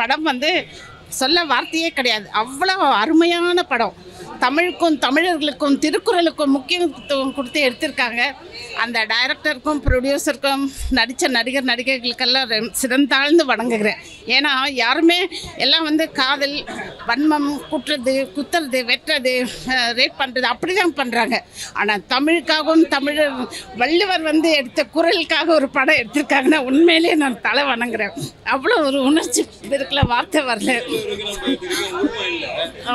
படம் வந்து சொல்ல வார்த்தையே கிடையாது. அவ்வளோ அருமையான படம். தமிழுக்கும் தமிழர்களுக்கும் திருக்குறளுக்கும் முக்கியத்துவம் கொடுத்து எடுத்திருக்காங்க. அந்த டைரக்டருக்கும் ப்ரொடியூசருக்கும் நடித்த நடிகர் நடிகைகளுக்கெல்லாம் சிறந்தாழ்ந்து வணங்குகிறேன். ஏன்னா யாருமே எல்லாம் வந்து காதல், வன்மம், குத்துறது, வெட்டுறது, ரேப் பண்ணுறது அப்படி தான் பண்ணுறாங்க. ஆனால் தமிழுக்காகவும் தமிழர் வள்ளுவர் வந்து எடுத்த குரலுக்காக ஒரு படம் எடுத்திருக்காங்கன்னா உண்மையிலே நான் தலை வணங்குறேன். அவ்வளோ ஒரு உணர்ச்சி இருக்குல்ல, வார்த்தை வரல.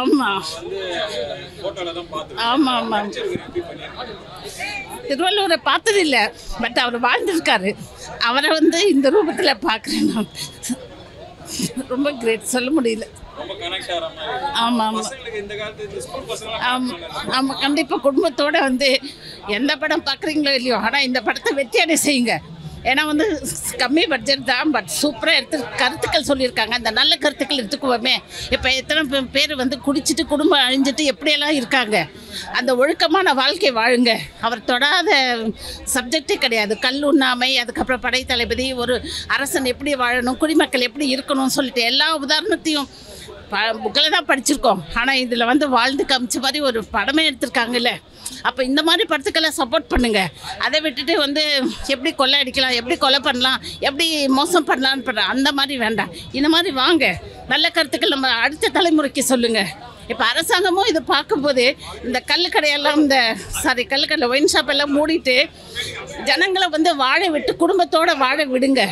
ஆமாம் ஆமாம் ஆமாம். திருவள்ளுவரை பார்த்ததில்லை, பட் அவர் வாழ்ந்திருக்காரு. அவரை வந்து இந்த ரூபத்தில் பார்க்குறேன் நான். ரொம்ப கிரேட், சொல்ல முடியல. ஆமாம் ஆமாம் ஆமாம், கண்டிப்பாக குடும்பத்தோடு வந்து எந்த படம் பார்க்குறீங்களோ இல்லையோ, ஆனால் இந்த படத்தை வெற்றியடை செய்யுங்க. ஏன்னா வந்து கம்மி பட்ஜெட் தான், பட் சூப்பராக கருத்துக்கள் சொல்லியிருக்காங்க. அந்த நல்ல கருத்துக்கள் எடுத்துக்குவோமே. இப்போ எத்தனை பேர் வந்து குடிச்சிட்டு குடும்பம் அழிஞ்சிட்டு எப்படியெல்லாம் இருக்காங்க. அந்த ஒழுக்கமான வாழ்க்கை வாழுங்க. அவர் தொடாத சப்ஜெக்டே கிடையாது. கல் உண்ணாமை, அதுக்கப்புறம் படைத்தளபதி, ஒரு அரசன் எப்படி வாழணும், குடிமக்கள் எப்படி இருக்கணும்னு சொல்லிட்டு எல்லா உதாரணத்தையும் புக்கில் தான் படிச்சிருக்கோம். ஆனால் இதில் வந்து வாழ்ந்து காமிச்ச மாதிரி ஒரு படமே எடுத்திருக்காங்கல்ல. அப்போ இந்த மாதிரி படத்துக்கெல்லாம் சப்போர்ட் பண்ணுங்கள். அதை விட்டுட்டு வந்து எப்படி கொள்ளை அடிக்கலாம், எப்படி கொலை பண்ணலாம், எப்படி மோசம் பண்ணலான்னு பண்ணுற அந்த மாதிரி வேண்டாம். இந்த மாதிரி வாங்க, நல்ல கருத்துக்கள் நம்ம அடுத்த தலைமுறைக்கு சொல்லுங்கள். இப்போ அரசாங்கமும் இது பார்க்கும்போது இந்த கல்லுக்கடையெல்லாம் கல்லுக்கடை ஒயின் ஷாப் எல்லாம் மூடிட்டு ஜனங்களை வந்து வாழ விட்டு குடும்பத்தோடு வாழ விடுங்க.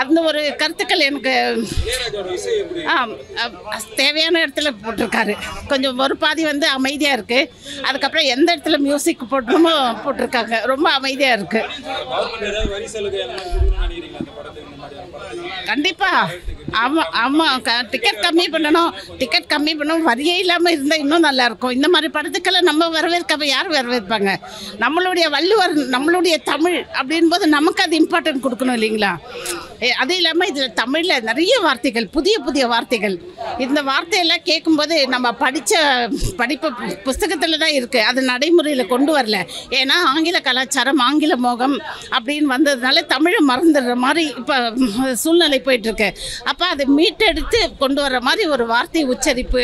அந்த ஒரு கருத்துக்கள் எனக்கு தேவையான இடத்துல போட்டிருக்காரு. கொஞ்சம் ஒரு பாதி வந்து அமைதியாக இருக்குது. அதுக்கப்புறம் எந்த இடத்துல மியூசிக் போட்டணுமோ போட்டிருக்காங்க. ரொம்ப அமைதியாக இருக்குது. கண்டிப்பாக ஆமாம் ஆமாம், டிக்கெட் கம்மி பண்ணணும். வரியே இல்லாமல் இருந்தால் இன்னும் நல்லாயிருக்கும். இந்த மாதிரி படத்துக்கெல்லாம் நம்ம வரவேற்காம யார் வரவேற்பாங்க? நம்மளுடைய வள்ளுவர், நம்மளுடைய தமிழ் அப்படின்போது நமக்கு அது இம்பார்ட்டன்ட் கொடுக்கணும் இல்லைங்களா? அது இல்லாமல் இதில் தமிழில் நிறைய வார்த்தைகள், புதிய வார்த்தைகள். இந்த வார்த்தையெல்லாம் கேட்கும்போது நம்ம படிப்பு புஸ்தகத்தில் தான் இருக்குது, அது நடைமுறையில் கொண்டு வரல. ஏன்னா ஆங்கில கலாச்சாரம், ஆங்கில மோகம் அப்படின்னு வந்ததுனால தமிழை மறந்துடுற மாதிரி இப்போ சூழ்நிலை போயிட்டுருக்கு. அப்போ அதை மீட்டெடுத்து கொண்டு வர்ற மாதிரி ஒரு வார்த்தை உச்சரிப்பு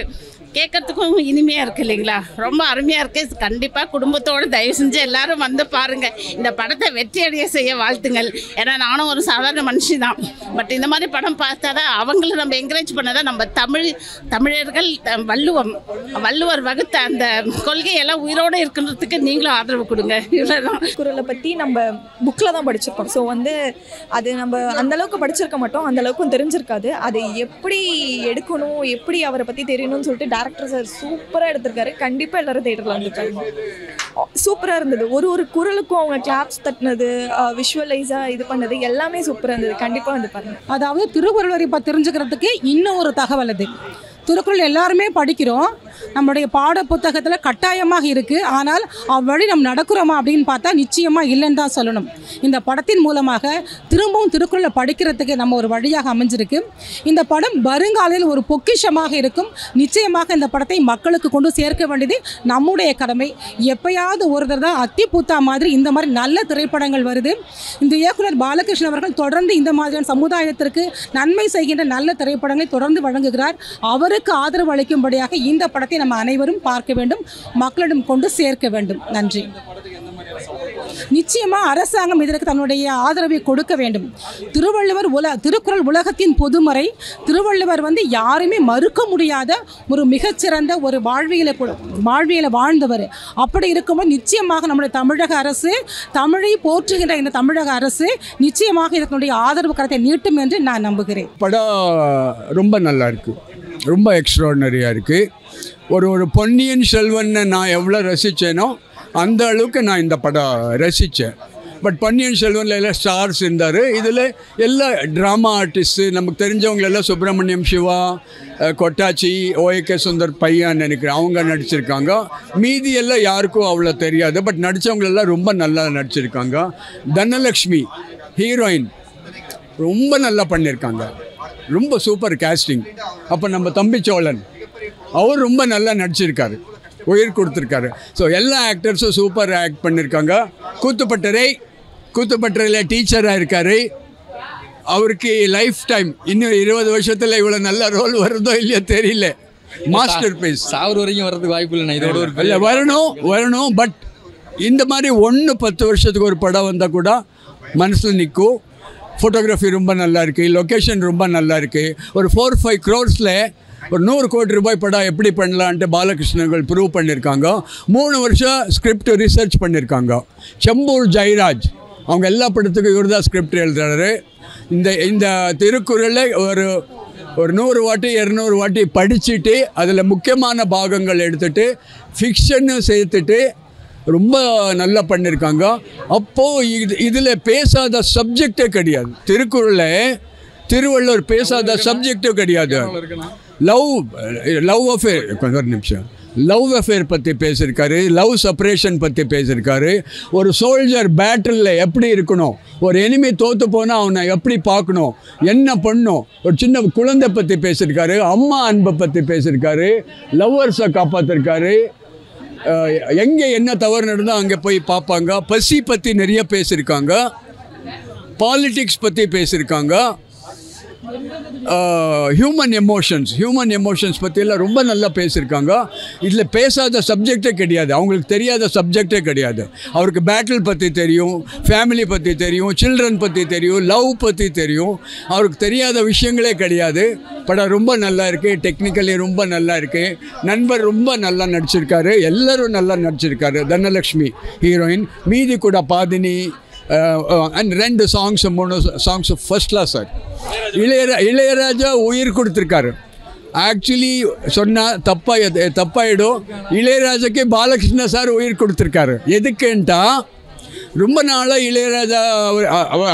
கேட்கறதுக்கும் இனிமையாக இருக்குது இல்லைங்களா? ரொம்ப அருமையாக இருக்குது. கண்டிப்பாக குடும்பத்தோடு தயவு செஞ்சு எல்லோரும் வந்து பாருங்கள். இந்த படத்தை வெற்றியடைய செய்ய வாழ்த்துங்கள். ஏன்னா நானும் ஒரு சாதாரண மனுஷி தான், பட் இந்த மாதிரி படம் பார்த்தா தான் அவங்கள நம்ம என்கரேஜ் பண்ணதான் நம்ம தமிழர்கள் வள்ளுவர் வகுத்த அந்த கொள்கையெல்லாம் உயிரோடு இருக்கிறதுக்கு நீங்களும் ஆதரவு கொடுங்க. இவ்வளோதான். குறளை பற்றி நம்ம புக்கில் தான் படிச்சிருக்கோம். ஸோ வந்து அது நம்ம அந்தளவுக்கு படிச்சிருக்க மாட்டோம், அந்தளவுக்கும் தெரிஞ்சிருக்காது. அதை எப்படி எடுக்கணும், எப்படி அவரை பற்றி தெரியணும்னு சொல்லிட்டு டைரக்டர் சார் சூப்பராக எடுத்திருக்காரு. கண்டிப்பாக எல்லாரும் தேட்டரில் வந்துருக்காங்க. சூப்பராக இருந்தது. ஒரு குறளுக்கும் அவங்க கிளாப்ஸ் தட்டினது, விஷுவலைஸாக இது பண்ணது எல்லாமே சூப்பராக இருந்தது. கண்டிப்பாக வந்து பாருங்க. அதாவது திருக்குறளை இப்போ தெரிஞ்சுக்கிறதுக்கு இன்னும் ஒரு தகவல். அது திருக்குறள் எல்லாருமே படிக்கிறோம், நம்மளுடைய பாட புத்தகத்தில் கட்டாயமாக இருக்குது. ஆனால் அவ்வழி நம்ம நடக்கிறோமா அப்படின்னு பார்த்தா நிச்சயமாக இல்லைன்னு தான் சொல்லணும். இந்த படத்தின் மூலமாக திரும்பவும் திருக்குறளை படிக்கிறதுக்கு நம்ம ஒரு வழியாக அமைஞ்சிருக்கு. இந்த படம் வருங்காலையில் ஒரு பொக்கிஷமாக இருக்கும். நிச்சயமாக இந்த படத்தை மக்களுக்கு கொண்டு சேர்க்க வேண்டியது நம்முடைய கடமை. எப்பயாவது ஒருத்தர் தான் அத்தி பூத்தா மாதிரி இந்த மாதிரி நல்ல திரைப்படங்கள் வருது. இந்த இயக்குனர் பாலகிருஷ்ணன் அவர்கள் தொடர்ந்து இந்த மாதிரியான சமுதாயத்திற்கு நன்மை செய்கின்ற நல்ல திரைப்படங்களை தொடர்ந்து வழங்குகிறார். அவருக்கு ஆதரவு அளிக்கும்படியாக இந்த படத்தை நம்ம அனைவரும் பார்க்க வேண்டும், மக்களிடம் கொண்டு சேர்க்க வேண்டும். நன்றி. நிச்சயமா அரசாங்கம் இதற்கு தன்னுடைய ஆதரவை கொடுக்க வேண்டும். திருக்குறள் உலகத்தின் பொதுமறை. திருவள்ளுவர் வந்து யாருமே மறுக்க முடியாத ஒரு மிகச்சிறந்த ஒரு வாழ்வியலை வாழ்ந்தவர். அப்படி இருக்கும்போது நிச்சயமாக நம்முடைய தமிழக அரசு, தமிழை போற்றுகின்ற இந்த தமிழக அரசு நிச்சயமாக இதனுடைய ஆதரவு கரத்தை நீட்டும் என்று நான் நம்புகிறேன். படம் ரொம்ப நல்லா இருக்கு, ரொம்ப எக்ஸ்ட்ராடினரியாக இருக்குது. ஒரு பொன்னியின் செல்வனை நான் எவ்வளோ ரசித்தேனோ அந்த அளவுக்கு நான் இந்த படம் ரசித்தேன். பட் பொன்னியின் செல்வனில் எல்லாம் ஸ்டார்ஸ் இருந்தார். இதில் எல்லா ட்ராமா ஆர்டிஸ்ட்டு நமக்கு தெரிஞ்சவங்களெல்லாம் சுப்பிரமணியம் சிவா, கொட்டாச்சி, ஓஏகே சுந்தர் பையன் நினைக்கிறேன், அவங்க நடிச்சிருக்காங்க. மீதி எல்லாம் யாருக்கும் அவ்வளோ தெரியாது, பட் நடித்தவங்களெல்லாம் ரொம்ப நல்லா நடிச்சிருக்காங்க. தனலக்ஷ்மி ஹீரோயின் ரொம்ப நல்லா பண்ணியிருக்காங்க, ரொம்ப சூப்பர் கேஸ்டிங். அப்போ நம்ம தம்பிச்சோழன் அவர் ரொம்ப நல்லா நடிச்சிருக்காரு, உயிர் கொடுத்துருக்காரு. ஸோ எல்லா ஆக்டர்ஸும் சூப்பர் ஆக்ட் பண்ணியிருக்காங்க. கூத்துப்பட்டறையில் டீச்சராக இருக்கார், அவருக்கு லைஃப் டைம் இன்னும் 20 வருஷத்தில் இவ்வளோ நல்ல ரோல் வருதோ இல்லையோ தெரியல. Master piece. சாவர் வரைக்கும் வர்றதுக்கு வாய்ப்பு இல்லை. இதோட ஒரு இல்லை வரணும். பட் இந்த மாதிரி 10 வருஷத்துக்கு ஒரு படம் வந்தால் கூட மனசில் நிற்கும். ஃபோட்டோகிராஃபி ரொம்ப நல்லா இருக்குது, லொக்கேஷன் ரொம்ப நல்லா இருக்குது. ஒரு 4-5 crores ஒரு 100 கோடி ரூபாய் படம் எப்படி பண்ணலான்ட்டு பாலகிருஷ்ணர்கள் ப்ரூவ் பண்ணியிருக்காங்க. 3 வருஷம் ஸ்கிரிப்ட் ரிசர்ச் பண்ணியிருக்காங்க. செம்பூர் ஜெயராஜ் அவங்க எல்லா படத்துக்கும் இவர் தான் ஸ்கிரிப்ட் எழுதுறாரு. இந்த திருக்குறளை ஒரு 100 வாட்டி 200 வாட்டி படிச்சுட்டு அதில் முக்கியமான பாகங்கள் எடுத்துகிட்டு ஃபிக்ஷன்னு சேர்த்துட்டு ரொம்ப நல்லா பண்ணியிருக்காங்க. அப்போது இதில் பேசாத சப்ஜெக்டே கிடையாது. திருவள்ளுவர் பேசாத சப்ஜெக்டே கிடையாது. லவ் அஃபேர் ஒரு நிமிஷம் லவ் அஃபேர் பற்றி பேசியிருக்காரு, லவ் செப்பரேஷன் பற்றி பேசியிருக்காரு. ஒரு சோல்ஜர் பேட்டிலில் எப்படி இருக்கணும், ஒரு எனிமி தோற்று போனால் அவனை எப்படி பார்க்கணும், என்ன பண்ணணும், ஒரு சின்ன குழந்தை பற்றி பேசியிருக்காரு, அம்மா அன்பை பற்றி பேசியிருக்காரு, லவ்வர்ஸை காப்பாற்றிருக்காரு. எங்கே என்ன தவறு நடந்தால் அங்கே போய் பார்ப்பாங்க. பசி பற்றி நிறைய பேசியிருக்காங்க, பாலிட்டிக்ஸ் பற்றி பேசியிருக்காங்க, ஹியூமன் எமோஷன்ஸ் பற்றியெல்லாம் ரொம்ப நல்லா பேசியிருக்காங்க. இதில் பேசாத சப்ஜெக்டே கிடையாது, அவங்களுக்கு தெரியாத சப்ஜெக்டே கிடையாது. அவருக்கு பேட்டில் பற்றி தெரியும், ஃபேமிலி பற்றி தெரியும், சில்ட்ரன் பற்றி தெரியும், லவ் பற்றி தெரியும். அவருக்கு தெரியாத விஷயங்களே கிடையாது. படம் ரொம்ப நல்லா இருக்குது, டெக்னிக்கலி ரொம்ப நல்லா இருக்குது. நண்பர் ரொம்ப நல்லா நடிச்சிருக்காரு, எல்லோரும் நல்லா நடிச்சிருக்காரு. தனலக்ஷ்மி ஹீரோயின், மீதி கூட பாதினி and 2 songs 3 songs first class sir. Ilaiyaraaja உயிர் கொடுத்துருக்காரு. ஆக்சுவலி சொன்னால் தப்பாயிடும். இளையராஜாக்கு பாலகிருஷ்ண சார் உயிர் கொடுத்துருக்காரு. எதுக்குன்ட்டா ரொம்ப நாளாக இளையராஜா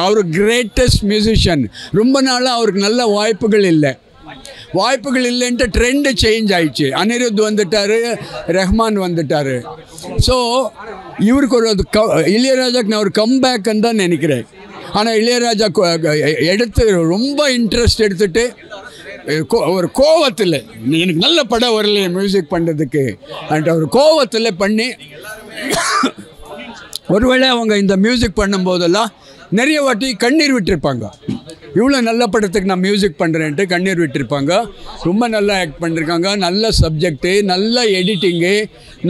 அவர் கிரேட்டஸ்ட் மியூசிஷியன். ரொம்ப நாளாக அவருக்கு நல்ல வாய்ப்புகள் இல்லைன்ட்டு ட்ரெண்டு சேஞ்ச் ஆயிடுச்சு. அனிருத் வந்துட்டார், ரஹ்மான் வந்துட்டார். ஸோ இவருக்கு இளையராஜாக்கு நான் ஒரு கம்பேக்குன்னு தான் நினைக்கிறேன். ஆனால் இளையராஜா எடுத்து ரொம்ப இன்ட்ரெஸ்ட் எடுத்துகிட்டு ஒரு கோவத்தில் எனக்கு நல்ல படம் வரலையே மியூசிக் பண்ணுறதுக்கு அண்ட் ஒரு கோவத்தில் பண்ணி ஒருவேளை அவங்க இந்த மியூசிக் பண்ணும்போதெல்லாம் நிறைய வாட்டி கண்ணீர் விட்டுருப்பாங்க. இவ்வளோ நல்ல படத்துக்கு நான் மியூசிக் பண்ணுறேன்ட்டு கண்ணீர் விட்டுருப்பாங்க. ரொம்ப நல்லா ஆக்ட் பண்ணியிருக்காங்க. நல்ல சப்ஜெக்டு, நல்ல எடிட்டிங்கு,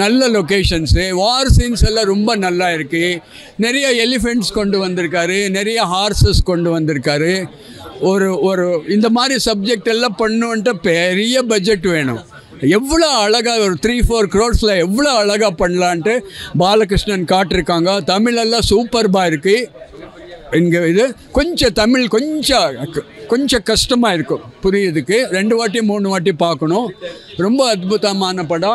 நல்ல லொக்கேஷன்ஸு, வார் சீன்ஸ் எல்லாம் ரொம்ப நல்லா இருக்குது. நிறைய எலிஃபெண்ட்ஸ் கொண்டு வந்திருக்காரு, நிறைய ஹார்சஸ் கொண்டு வந்திருக்காரு. ஒரு இந்த மாதிரி சப்ஜெக்ட் எல்லாம் பண்ணுன்ட்டு பெரிய பட்ஜெட் வேணும். எவ்வளோ அழகாக ஒரு 3-4 crores எவ்வளோ அழகாக பண்ணலான்ட்டு பாலகிருஷ்ணன் காட்டிருக்காங்க. தமிழெல்லாம் சூப்பர்பாக இருக்குது. இங்கே இது தமிழ் கொஞ்சம் கஷ்டமாக இருக்கும் புரியுறதுக்கு. 2 வாட்டி 3 வாட்டி பார்க்கணும். ரொம்ப அற்புதமான படம்.